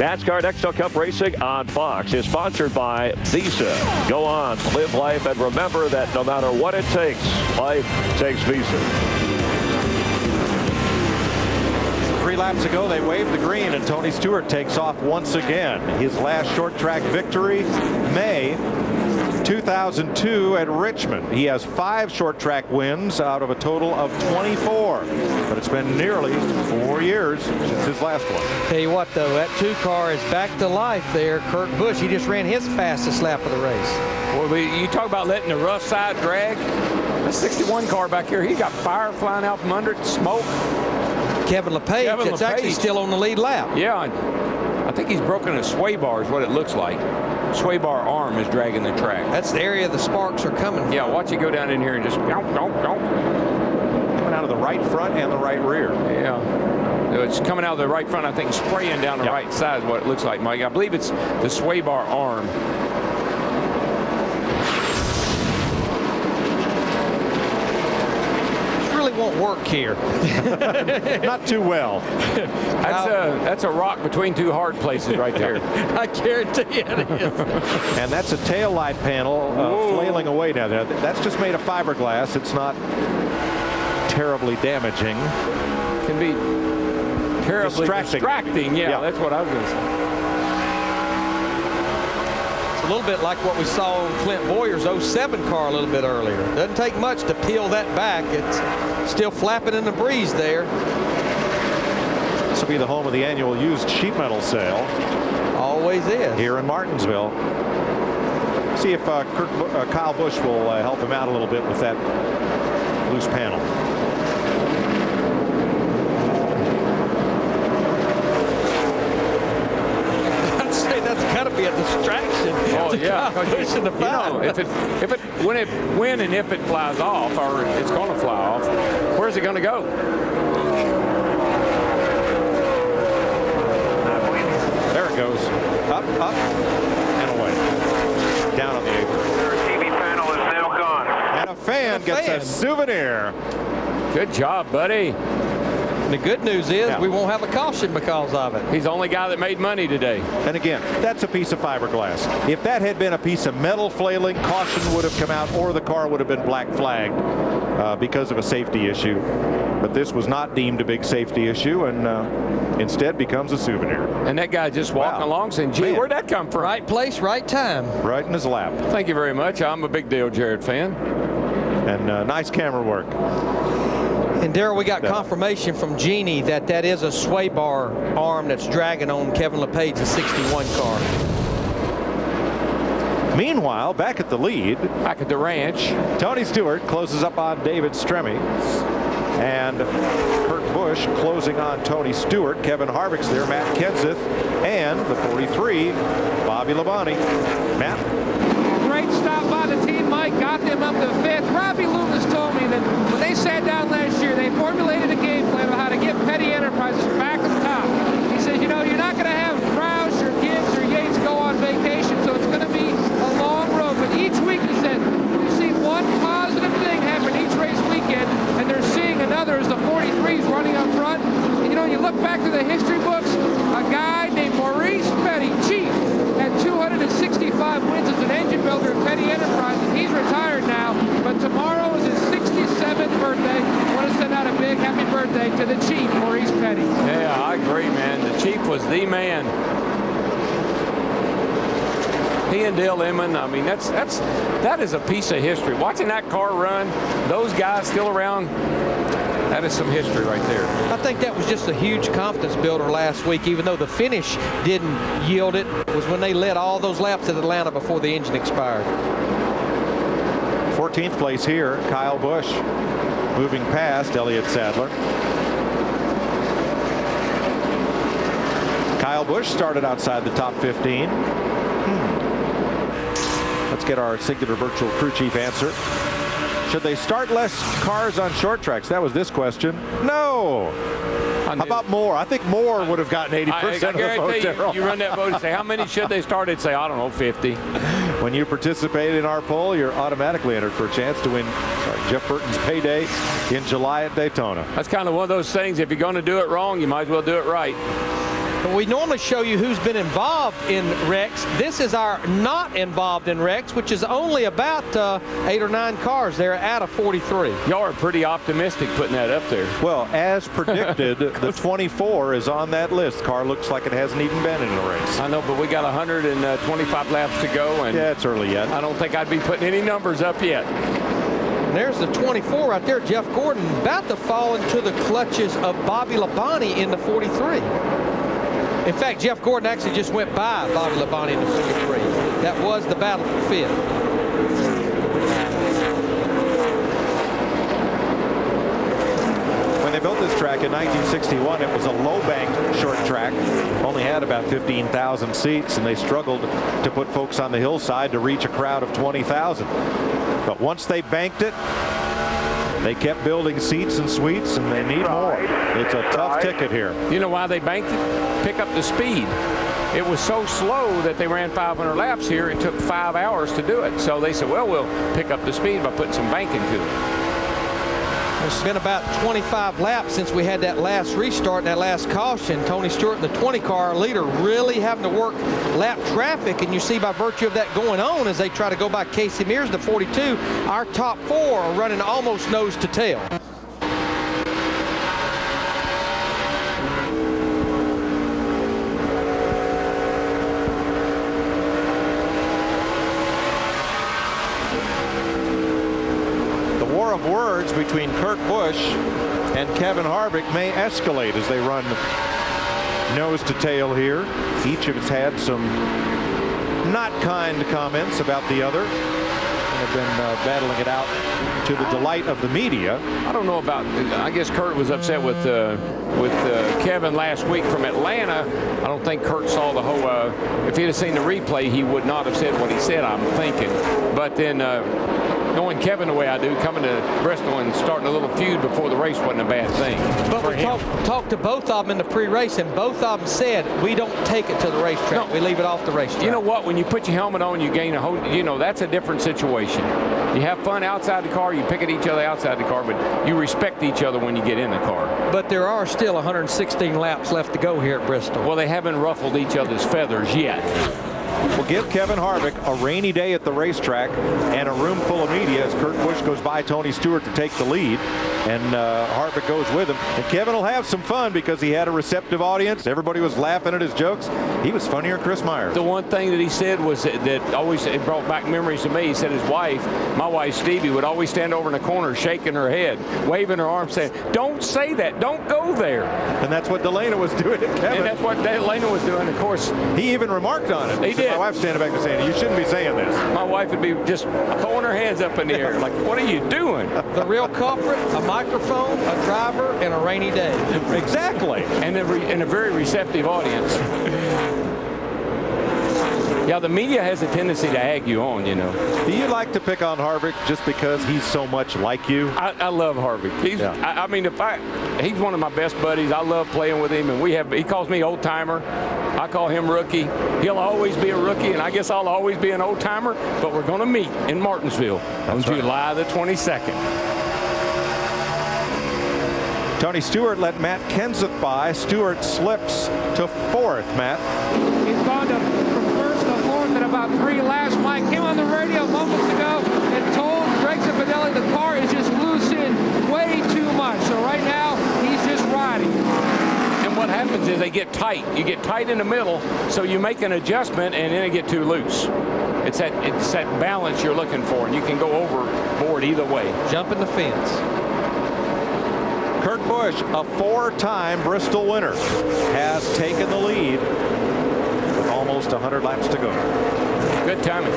NASCAR Nextel Cup Racing on Fox is sponsored by Visa. Go on, live life, and remember that no matter what it takes, life takes Visa. 3 laps ago, they waved the green, and Tony Stewart takes off once again. His last short track victory, May 2002 at Richmond. He has 5 short track wins out of a total of 24. But it's been nearly 4 years since his last one. Tell you what, though, that 2 car is back to life there. Kurt Busch, he just ran his fastest lap of the race. Well, you talk about letting the rough side drag. The 61 car back here, he got fire flying out from under it, smoke. Kevin LePage, it's actually still on the lead lap. Yeah, I think he's broken a sway bar is what it looks like. Sway bar arm is dragging the track. That's the area the sparks are coming from. Yeah, watch it go down in here and just don't. Coming out of the right front and the right rear. Yeah. It's coming out of the right front, I think, spraying down the right side is what it looks like, Mike. I believe it's the sway bar arm. Won't work here. Not too well. That's a rock between 2 hard places right there. I guarantee it is. And that's a tail light panel flailing away down there. That's just made of fiberglass. It's not terribly damaging. Can be terribly distracting. Yeah, that's what I was going to say. A little bit like what we saw on Clint Boyer's 07 car a little bit earlier. Doesn't take much to peel that back. It's still flapping in the breeze there. This will be the home of the annual used sheet metal sale. Always is. Here in Martinsville. See if Kyle Busch will help him out a little bit with that loose panel. That's got to be a distraction. Oh yeah, pushing the when and if it flies off, or it's going to fly off, where's it going to go? There it goes, up, and away, down on the apron. Their TV panel is now gone, and a fan gets a souvenir. Good job, buddy. The good news is we won't have a caution because of it. He's the only guy that made money today. And again, that's a piece of fiberglass. If that had been a piece of metal flailing, caution would have come out, or the car would have been black flagged because of a safety issue. But this was not deemed a big safety issue, and instead becomes a souvenir. And that guy just walking along saying, gee, where'd that come from? Right place, right time. Right in his lap. Thank you very much. I'm a big Dale Jarrett fan. And nice camera work. And Darrell, we got confirmation from Jeannie that that is a sway bar arm that's dragging on Kevin LePage's 61 car. Meanwhile, back at the lead, back at the ranch, Tony Stewart closes up on David Stremme, and Kurt Busch closing on Tony Stewart. Kevin Harvick's there, Matt Kenseth, and the 43, Bobby Labonte. Matt. Great stop by the team, Mike. Got them up to 5th. Robbie Loomis told me that when they sat down last year, they formulated a game plan of how to get Petty Enterprises back on top. He says, you know, you're not going to have Roush or Gibbs or Yates go on vacation, so it's going to be a long road. But each week, he said, we've seen one positive thing happen each race weekend, and they're seeing another as the 43's running up front. And, you know, you look back to the history books, a guy named Maurice Petty, Chief, had 265 wins as an engine builder at Petty Enterprises. He's retired now, but tomorrow is his 67th birthday. I want to send out a big happy birthday to the Chief, Maurice Petty. Yeah, I agree, man. The Chief was the man. He and Dale Emmon, I mean, that is a piece of history. Watching that car run, those guys still around, that is some history right there. I think that was just a huge confidence builder last week, even though the finish didn't yield it, was when they led all those laps at Atlanta before the engine expired. 14th place here, Kyle Busch moving past Elliott Sadler. Kyle Busch started outside the top 15. Let's get our singular virtual crew chief answer. Should they start less cars on short tracks? That was this question. No. How about more? I think more would have gotten 80% of the vote. You run that vote and say, how many should they start? I'd say, I don't know, 50. When you participate in our poll, you're automatically entered for a chance to win Jeff Burton's payday in July at Daytona. That's kind of one of those things. If you're going to do it wrong, you might as well do it right. We normally show you who's been involved in wrecks. This is our not involved in wrecks, which is only about 8 or 9 cars there out of 43. Y'all are pretty optimistic putting that up there. Well, as predicted, the 24 is on that list. Car looks like it hasn't even been in a race. I know, but we got 125 laps to go, and yeah, it's early yet. I don't think I'd be putting any numbers up yet. And there's the 24 right there. Jeff Gordon about to fall into the clutches of Bobby Labonte in the 43. In fact, Jeff Gordon actually just went by Bobby Labonte in the 43. That was the battle for fifth. When they built this track in 1961, it was a low-banked short track. Only had about 15,000 seats, and they struggled to put folks on the hillside to reach a crowd of 20,000. But once they banked it, they kept building seats and suites, and they need more. It's a tough ticket here. You know why they banked it? Pick up the speed. It was so slow that they ran 500 laps here. It took 5 hours to do it. So they said, well, we'll pick up the speed by putting some banking to it. It's been about 25 laps since we had that last restart and that last caution. Tony Stewart and the 20 car leader really having to work lap traffic, and you see by virtue of that going on as they try to go by Casey Mears in the 42, our top 4 are running almost nose to tail. Of words between Kurt Busch and Kevin Harvick may escalate as they run nose to tail here. Each of us had some not kind comments about the other and have been battling it out to the delight of the media. I don't know about, I guess Kurt was upset with Kevin last week from Atlanta. I don't think Kurt saw the whole, if he'd have seen the replay, he would not have said what he said, I'm thinking. But then knowing Kevin the way I do, coming to Bristol and starting a little feud before the race wasn't a bad thing. But we talked to both of them in the pre-race, and both of them said, we don't take it to the racetrack. No. We leave it off the racetrack. You know what? When you put your helmet on, you gain a whole, you know, that's a different situation. You have fun outside the car, you pick at each other outside the car, but you respect each other when you get in the car. But there are still 116 laps left to go here at Bristol. Well, they haven't ruffled each other's feathers yet. We'll give Kevin Harvick a rainy day at the racetrack and a room full of media as Kurt Busch goes by Tony Stewart to take the lead, and Harvick goes with him. And Kevin will have some fun because he had a receptive audience. Everybody was laughing at his jokes. He was funnier than Chris Myers. The one thing that he said was that always it brought back memories to me. He said his wife, my wife Stevie, would always stand over in the corner shaking her head, waving her arms, saying, don't say that, don't go there. And that's what Delana was doing to Kevin. And that's what Delana was doing, of course. He even remarked on it. He did. My wife's standing back and saying, you shouldn't be saying this. My wife would be just throwing her hands up in the air, like, what are you doing? The real culprit, a microphone, a driver, and a rainy day. Exactly. And a very receptive audience. Yeah, the media has a tendency to egg you on, you know. Do you like to pick on Harvick just because he's so much like you? I love Harvick. He's, I mean, he's one of my best buddies. I love playing with him, and he calls me old timer. I call him rookie. He'll always be a rookie, and I guess I'll always be an old timer. But we're going to meet in Martinsville on July the 22nd. Tony Stewart let Matt Kenseth by. Stewart slips to 4th, Matt. He's gone from 1st to 4th in about 3 laps. Mike came on the radio moments ago and told Greg Zipadelli the car is just loose in way too much. So right now, he's just riding. And what happens is they get tight. You get tight in the middle, so you make an adjustment, and then it get too loose. It's that balance you're looking for, and you can go overboard either way. Jumping the fence. Kurt Busch, a 4-time Bristol winner, has taken the lead with almost 100 laps to go. Good timing.